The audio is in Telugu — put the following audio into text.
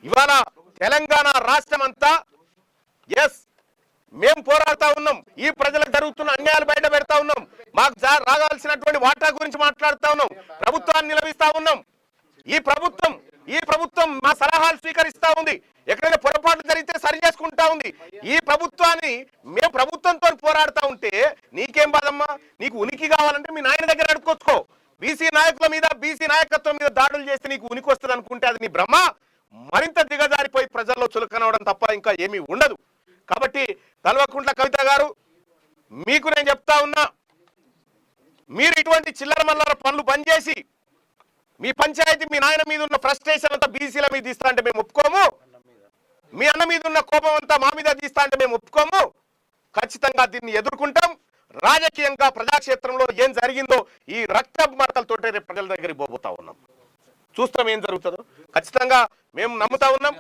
ఇవాళ తెలంగాణ రాష్ట్రం అంతా ఎస్ మేము పోరాడుతా ఉన్నాం, ఈ ప్రజలకు జరుగుతున్న అన్యాయాలు బయట పెడతా ఉన్నాం, మాకు రాగాల్సినటువంటి వాటా గురించి మాట్లాడుతా ఉన్నాం, ప్రభుత్వాన్ని నిలదీస్తా ఉన్నాం. ఈ ప్రభుత్వం మా సలహాలు స్వీకరిస్తా ఉంది, ఎక్కడైనా పొరపాట్లు జరిగితే సరి చేసుకుంటా ఉంది. ఈ ప్రభుత్వాన్ని మేము ప్రభుత్వంతో పోరాడుతా ఉంటే నీకేం బాధమ్మా? నీకు ఉనికి కావాలంటే మీ నాయన దగ్గర అడుక్కొచ్చుకో. బీసీ నాయకుల మీద, బీసీ నాయకత్వం మీద దాడులు చేస్తే నీకు ఉనికి వస్తుంది అనుకుంటే అది నీ భ్రమ. మరింత దిగజారిపోయి ప్రజల్లో చులకనవడం తప్ప ఇంకా ఏమీ ఉండదు. కాబట్టి కల్వకుంట్ల కవిత గారు, మీకు నేను చెప్తా ఉన్నా, మీరు ఇటువంటి చిల్లర మల్లర పనులు బంద్ చేసి మీ పంచాయతీ మీ నాయన మీద ఉన్న ఫ్రస్ట్రేషన్ అంతా బీసీల మీద తీస్తా అంటే మేము ఒప్పుకోము, మీ అన్న మీద ఉన్న కోపం అంతా మా మీద తీస్తా అంటే మేము ఒప్పుకోము. ఖచ్చితంగా దీన్ని ఎదుర్కొంటాం. రాజకీయంగా ప్రజాక్షేత్రంలో ఏం జరిగిందో ఈ రక్త మరకలతోటే రేపు ప్రజల దగ్గరికి పోతా ఉన్నాం. చూస్తాం ఏం జరుగుతుందో. ఖచ్చితంగా మేము నమ్ముతా ఉన్నాం.